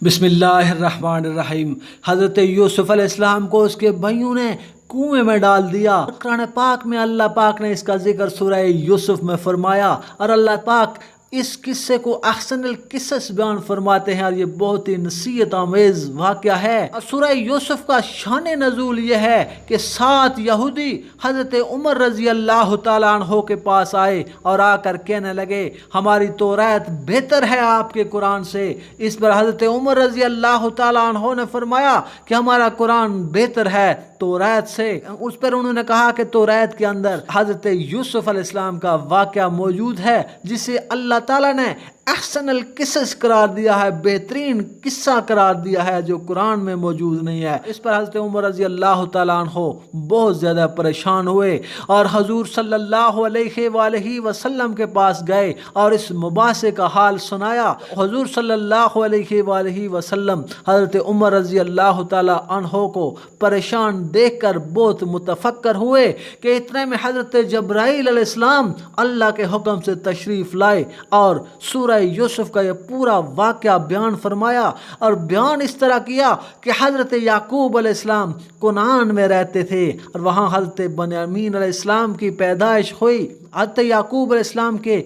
बिस्मिल्लाहिर्रहमानिर्रहीम। हज़रत यूसुफ़ अलैहिस्सलाम को उसके भाइयों ने कुएं में डाल दिया। कुरान पाक में अल्लाह पाक ने इसका जिक्र सूरह यूसुफ में फरमाया और अल्लाह पाक इस किस्से को अहसनुल किसस बयान फरमाते हैं और ये बहुत ही नसीहत आमेज वाक़या है। और सूरह यूसुफ का शान नज़ूल ये है कि 7 यहूदी हज़रत उमर रज़ी अल्लाह तआला अन्हो के पास आए और आकर कहने लगे हमारी तौरात बेहतर है आपके कुरान से। इस पर हज़रत उमर रज़ी अल्लाह तआला अन्हो ने फरमाया कि हमारा कुरान बेहतर है तौरात से। उस पर उन्होंने कहा कि तौरात के अंदर हज़रत यूसुफ अलैहिस्सलाम का वाक़या मौजूद है जिसे अल्लाह ताला ने अहसनुल किसस करार दिया है, बेहतरीन किस्सा करार दिया है जो कुरान में मौजूद नहीं है। इस पर हज़रत उमर रज़ी अल्लाह तआला अन्हो बहुत ज़्यादा परेशान हुए और हजूर सल्लल्लाहु अलैहि वसल्लम के पास गए और इस मुबासे का हाल सुनाया। हजूर सल्लल्लाहु अलैहि वसल्लम हज़रत उमर रज़ी अल्लाह तआला अन्हो को परेशान देखकर बहुत मुतफक्कर हुए कि इतने में हज़रत जब्राईल अलैहिस्सलाम अल्लाह के हुक्म से तशरीफ़ लाए और सूरह यूसुफ का यह पूरा वाक़या बयान फरमाया और बयान इस तरह किया कि हज़रत याकूब अलैहिस्सलाम कुनान में रहते थे और वहाँ हज़रत बन्यामीन अलैहिस्सलाम की पैदाइश हुई। हज़रत याकूब अलैहिस्सलाम के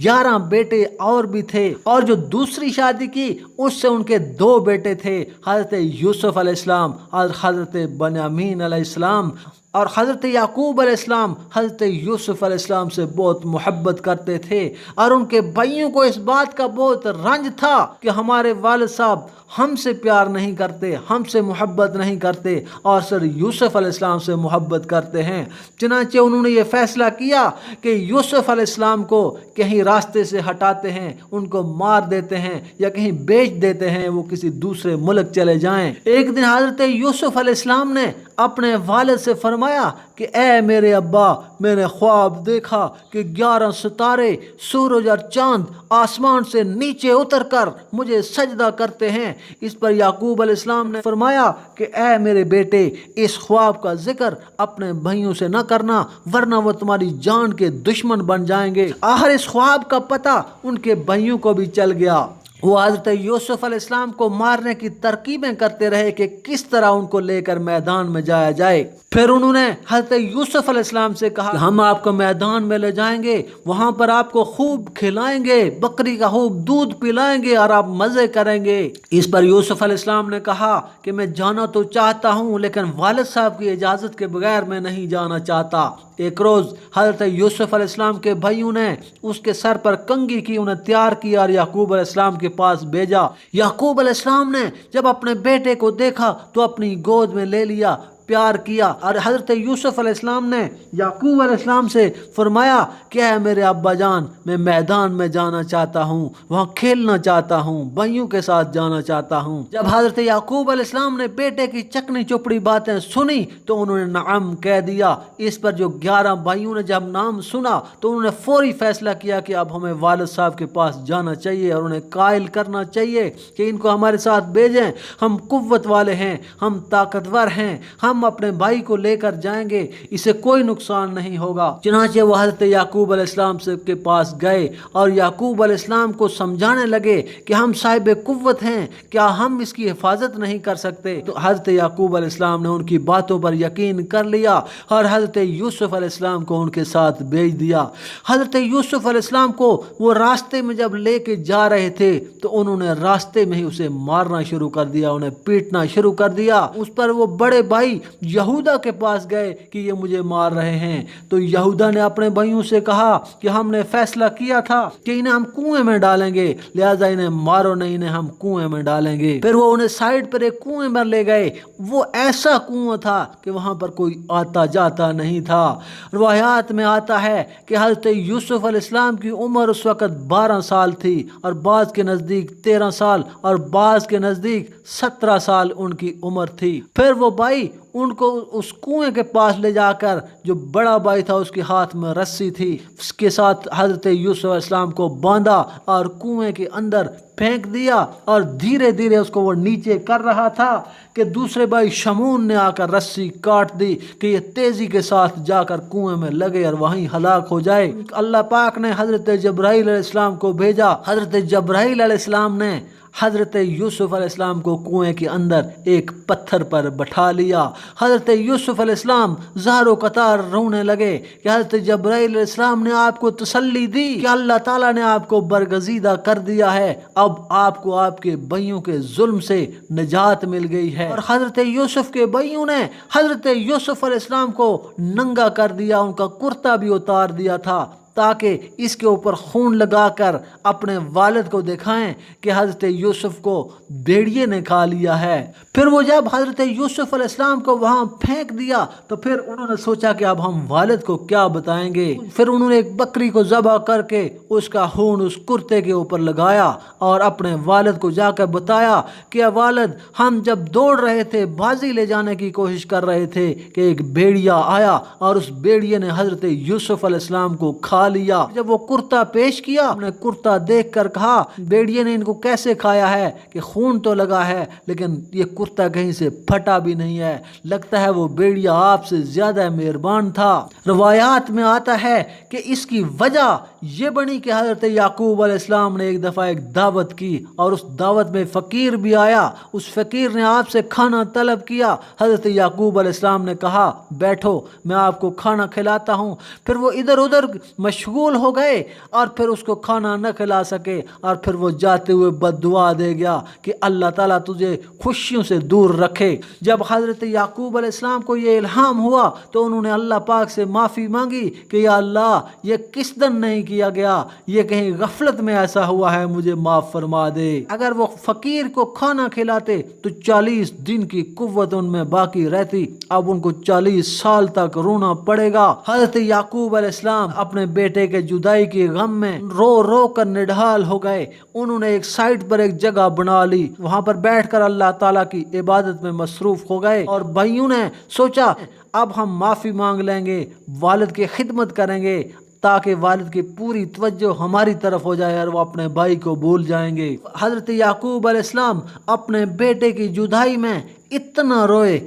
11 बेटे और भी थे और जो दूसरी शादी की उससे उनके 2 बेटे थे, हज़रत यूसुफ अलैहिस्सलाम और हज़रत बन्यामीन अलैहिस्सलाम। और हज़रत याकूब अलैहिस्सलाम हज़रत यूसुफ अलैहिस्सलाम से बहुत मोहब्बत करते थे और उनके भाइयों को इस बात का बहुत रंज था कि हमारे वालिद साहब हमसे प्यार नहीं करते, हमसे मोहब्बत नहीं करते और सर यूसुफ अलैहिस्सलाम से मोहब्बत करते हैं। चुनांचे उन्होंने ये फैसला किया कि यूसुफ अलैहिस्सलाम को कहीं रास्ते से हटाते हैं, उनको मार देते हैं या कहीं बेच देते हैं, वो किसी दूसरे मुल्क चले जाएं। एक दिन हज़रत यूसुफ अलैहिस्सलाम ने अपने वालिद से फरमाया कि ए मेरे अब्बा, मैंने ख्वाब देखा कि 11 सितारे, सूरज और चांद आसमान से नीचे उतरकर मुझे सजदा करते हैं। इस पर याकूब अलैहिस्सलाम ने फरमाया कि ए मेरे बेटे, इस ख्वाब का जिक्र अपने भाइयों से न करना वरना वो तुम्हारी जान के दुश्मन बन जाएंगे। आखिर इस ख्वाब का पता उनके भाइयों को भी चल गया। वो हज़रत यूसुफ अलैहिस्सलाम को मारने की तरकीबें करते रहे कि किस तरह उनको लेकर मैदान में जाया जाए। फिर उन्होंने हज़रत यूसुफ अलैहिस्सलाम से कहा हम आपको मैदान में ले जाएंगे, वहाँ पर आपको खूब खिलाएंगे, बकरी का खूब दूध पिलाएंगे और आप मज़े करेंगे। इस पर यूसुफ अलैहिस्सलाम ने कहा कि मैं जाना तो चाहता हूँ लेकिन वालिद साहब की इजाज़त के बगैर मैं नहीं जाना चाहता। एक रोज़ हज़रत यूसुफ अलैहिस्सलाम के भाइयों ने उसके सर पर कंघी की, उन्हें तैयार किया और याकूब अलैहिस्सलाम के पास भेजा। याकूब अलैहिस्सलाम ने जब अपने बेटे को देखा तो अपनी गोद में ले लिया, प्यार किया और हज़रत यूसुफ अलैहिस्सलाम ने याकूब अलैहिस्सलाम से फरमाया कि है मेरे अब्बा जान, मैं मैदान में जाना चाहता हूँ, वहाँ खेलना चाहता हूँ, भाइयों के साथ जाना चाहता हूँ। जब हज़रत याकूब अलैहिस्सलाम ने बेटे की चकनी चुपड़ी बातें सुनी तो उन्होंने नाम कह दिया। इस पर जो 11 भाइयों ने जब नाम सुना तो उन्होंने फौरी फैसला किया कि अब हमें वालिद साहब के पास जाना चाहिए और उन्हें कायल करना चाहिए कि इनको हमारे साथ भेजें, हम कुव्वत वाले हैं, हम ताकतवर हैं, हम अपने भाई को लेकर जाएंगे, इसे कोई नुकसान नहीं होगा। चुनांचे वो हज़रत याकूब अलैहिस्सलाम से के पास गए और याकूब अलैहिस्सलाम को समझाने लगे कि हम साहिब कुव्वत हैं, क्या हम इसकी हिफाजत नहीं कर सकते। तो हज़रत याकूब अलैहिस्सलाम ने उनकी बातों पर यकीन कर लिया और हज़रत यूसुफ अलैहिस्सलाम को उनके साथ भेज दिया। हज़रत यूसुफ अलैहिस्सलाम को वो रास्ते में जब लेके जा रहे थे तो उन्होंने रास्ते में ही उसे मारना शुरू कर दिया, उन्हें पीटना शुरू कर दिया। उस पर वो बड़े भाई यहूदा के पास गए कि ये मुझे मार रहे हैं। तो यहूदा ने अपने भाइयों से कहा कि हमने फैसला किया था कि इन्हें हम कुएं में डालेंगे, लिहाजा इन्हें मारो नहीं, इन्हें हम कुएं में डालेंगे। फिर वो उन्हें साइड पर एक कुएं में ले गए। वो ऐसा कुआं था कि वहां पर कोई आता जाता नहीं था। रवायात में आता है कि हज़रत यूसुफ अलैहिस्सलाम की उम्र उस वक़्त 12 साल थी और बाज़ के नज़दीक 13 साल और बाज़ के नज़दीक 17 साल उनकी उम्र थी। फिर वो भाई उनको उस कुएं के पास ले जाकर, जो बड़ा भाई था उसके हाथ में रस्सी थी, उसके साथ हज़रत यूसुफ अलैहिस्सलाम को बांधा और कुएं के अंदर फेंक दिया और धीरे धीरे उसको वो नीचे कर रहा था कि दूसरे भाई शमून ने आकर रस्सी काट दी कि ये तेजी के साथ जाकर कुएं में लगे और वहीं हलाक हो जाए। अल्लाह पाक ने हजरत जब्राइल अलैहिस्सलाम को भेजा। हजरत जब्राइल अलैहिस्सलाम ने हजरत यूसुफ अलैहिस्सलाम को कुएं के अंदर एक पत्थर पर बैठा लिया। हजरत यूसुफ अलैहिस्सलाम ज़ारो कतार रोने लगे कि हजरत जब्राइल अलैहिस्सलाम ने आपको तसल्ली दी कि अल्लाह ताला ने आपको बरगजीदा कर दिया है, अब आपको आपके भाइयों के जुल्म से निजात मिल गई है। और हजरत यूसुफ के भाइयों ने हजरत यूसुफ अलैहिस्सलाम को नंगा कर दिया, उनका कुर्ता भी उतार दिया था ताकि इसके ऊपर खून लगाकर अपने वालिद को दिखाएं कि हजरत यूसुफ को भेड़िए ने खा लिया है। फिर वो जब हजरत यूसुफ अलैहिस्सलाम को वहां फेंक दिया तो फिर उन्होंने सोचा कि अब हम वालिद को क्या बताएंगे। फिर उन्होंने एक बकरी को ज़बह करके उसका खून उस कुर्ते के ऊपर लगाया और अपने वालिद को जाकर बताया कि वालिद, हम जब दौड़ रहे थे, बाजी ले जाने की कोशिश कर रहे थे कि एक भेड़िया आया और उस भेड़िए ने हजरत यूसुफ अलैहिस्सलाम को खा लिया। जब वो कुर्ता पेश किया, हमने कुर्ता देखकर कहा भेड़िए ने इनको कैसे खाया है कि खून तो लगा है लेकिन ये कुर्ता कहीं से फटा भी नहीं है, लगता है वो भेड़िया आपसे ज्यादा मेहरबान था। रवायात में आता है कि इसकी वजह ये बनी कि हजरत याकूब अलैहिस्सलाम ने एक दफा एक दावत की और उस दावत में फकीर भी आया। उस फकीर ने आपसे खाना तलब किया। हजरत याकूब अलैहिस्सलाम ने कहा बैठो, मैं आपको खाना खिलाता हूँ। फिर वो इधर उधर मशगूल हो गए और फिर उसको खाना न खिला सके और फिर वो जाते हुए बद्दुआ दे गया कि अल्लाह ताला तुझे खुशियों से दूर रखे। जब हजरत याकूब अलैहिस्सलाम को ये इल्हाम हुआ तो उन्होंने अल्लाह पाक से माफ़ी मांगी कि या अल्लाह ये किस दिन नहीं किया गया, ये कहीं गफलत में ऐसा हुआ है, मुझे माफ़ फरमा दे। अगर वो फकीर को खाना खिलाते तो 40 दिन की कुव्वत उनमें बाकी रहती, अब उनको 40 साल तक रोना पड़ेगा। हजरत याकूब अलैहिस्सलाम अपने बेटे के जुदाई के गम में रो रो कर निढाल हो गए। उन्होंने एक साइड पर एक जगह बना ली, वहां पर बैठकर अल्लाह ताला की इबादत में मसरूफ हो गए। और भाइयों ने सोचा अब हम माफ़ी मांग लेंगे, वालिद की खिदमत करेंगे ताकि वालिद की पूरी तवज्जो हमारी तरफ हो जाए और वो अपने भाई को भूल जाएंगे। हजरत याकूब अलैहिस्सलाम अपने बेटे की जुदाई में इतना रोए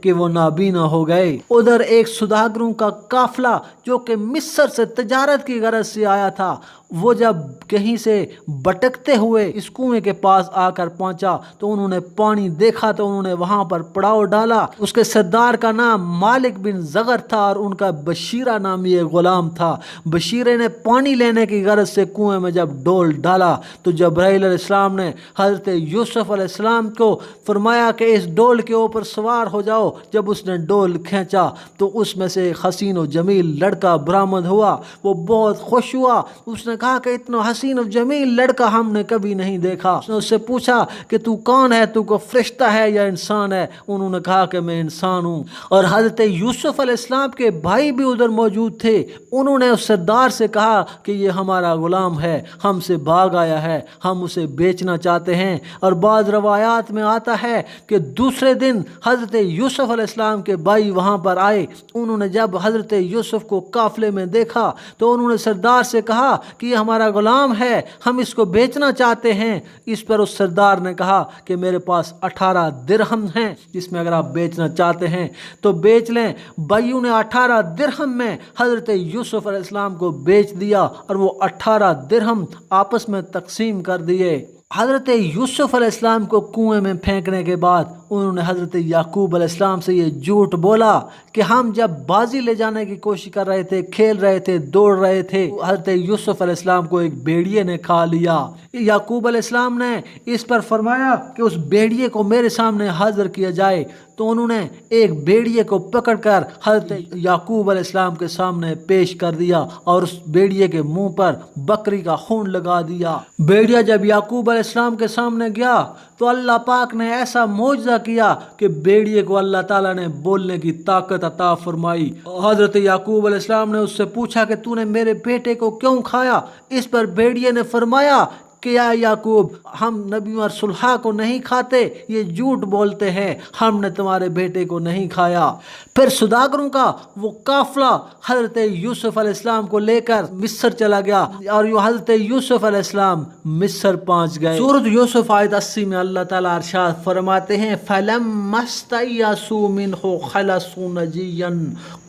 कि वो नाबीना हो गए। उधर एक सुदागरों का काफिला जो कि मिस्र से तजारत की गरज से आया था, वो जब कहीं से भटकते हुए इस कुएं के पास आकर पहुंचा तो उन्होंने पानी देखा तो उन्होंने वहां पर पड़ाव डाला। उसके सरदार का नाम मालिक बिन ज़गर था और उनका बशीरा नामी एक गुलाम था। बशीरे ने पानी लेने की गरज से कुएं में जब डोल डाला तो जब्राइल अलैहिस्सलाम ने हजरत यूसुफ अलैहिस्सलाम को फरमाया कि इस डोल के ऊपर सवार हो जाओ। जब उसने डोल खींचा तो उसमें से एक हसीन और जमील लड़का बरामद हुआ। वो बहुत खुश हुआ, उसने कहा कि इतना हसीन और जमील लड़का हमने कभी नहीं देखा। उसने उससे पूछा कि तू कौन है, तू को फरिश्ता है या इंसान है? उन्होंने कहा कि मैं इंसान हूँ। और हजरत यूसुफ अलैहिस्सलाम के भाई भी उधर मौजूद थे। उन्होंने उस सरदार से कहा कि ये हमारा गुलाम है, हमसे भाग आया है, हम उसे बेचना चाहते हैं। और बाद रवायात में आता है कि दूसरे दिन हजरत यूसुफ अलैहिस्सलाम के भाई वहां पर आए। उन्होंने जब हजरत यूसुफ को काफिले में देखा तो उन्होंने सरदार से कहा कि ये हमारा गुलाम है, हम इसको बेचना चाहते हैं। इस पर उस सरदार ने कहा कि मेरे पास 18 दिरहम हैं, जिसमें अगर आप बेचना चाहते हैं तो बेच लें। भाइयों ने 18 दिरहम में हजरत यूसुफ अलैहिस्सलाम को बेच दिया और वो 18 दिरहम आपस में तकसीम कर दिए। हजरत यूसुफ अलैहिस्सलाम को कुएं में फेंकने के बाद उन्होंने हजरत याकूब अलैहिस्सलाम से ये झूठ बोला कि हम जब बाजी ले जाने की कोशिश कर रहे थे, खेल रहे थे, दौड़ रहे थे, हजरत यूसुफ अलैहिस्सलाम को एक भेड़िए ने खा लिया। याकूब अलैहिस्सलाम ने इस पर फरमाया कि उस भेड़िए को मेरे सामने हाजिर किया जाए। तो उन्होंने एक भेड़िए को पकड़कर हजरत याकूब अलैहिस्सलाम के सामने पेश कर दिया और उस भेड़िए के मुंह पर बकरी का खून लगा दिया। भेड़िया जब याकूब अलैहिस्सलाम के सामने गया तो अल्लाह पाक ने ऐसा मौजज़ा किया कि भेड़िए को अल्लाह ताला ने बोलने की ताकत अता फरमाई। हजरत याकूब अलैहिस्सलाम ने उससे पूछा कि तूने मेरे बेटे को क्यों खाया? इस पर भेड़िए ने फरमाया کہ یا یعقوب ہم نبی اور صلحہ کو نہیں کھاتے، یہ جھوٹ بولتے ہیں، ہم نے تمہارے بیٹے کو نہیں کھایا۔ پھر سوداگروں کا وہ قافلہ حضرت یوسف علیہ السلام کو لے کر مصر چلا گیا اور حضرت یوسف علیہ السلام مصر پہنچ گئے۔ سورۃ یوسف آیت 80 میں اللہ تعالیٰ ارشاد فرماتے ہیں فَلَمَّا اسْتَيْأَسُوا مِنْهُ خَلَصُوا نَجِيًّا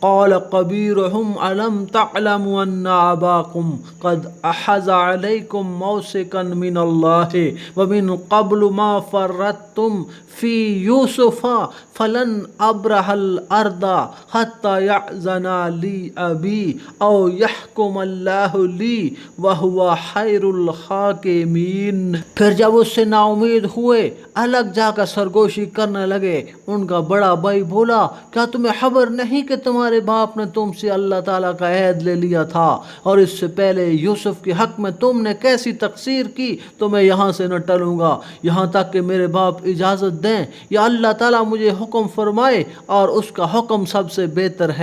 قَالَ قَبِيرُهُمْ أَلَمْ تَعْلَمُوا أَنَّ أَبَاكُمْ قَدْ أَخَذَ عَلَيْكُمْ مَوْثِقًا مِنَ اللَّهِ وَمِنْ قَبْلُ مَا فَرَّطْتُمْ فِي يُوسُفَ فَلَنْ أَبْرَحَ الْأَرْضَ حَتَّى يَأْذَنَ لِي أَبِي أَوْ يَحْكُمَ اللَّهُ لِي وَهُوَ خَيْرُ الْحَاكِمِينَ۔ پھر جب اس سے نا امید ہوئے، الگ جا کر سرگوشی کرنے لگے، ان کا بڑا بھائی بولا کیا تمہیں خبر نہیں کہ تمہارے باپ نے تم سے اللہ تعالیٰ کا عہد لے لیا تھا، اور اس سے پہلے یوسف کے حق میں تم نے کیسی تقصیر کی، تو میں یہاں سے نہ ٹلوں گا یہاں تک کہ میرے باپ اجازت دیں یا اللہ تعالیٰ مجھے حکم فرمائے، اور اس کا حکم سب سے بہتر ہے۔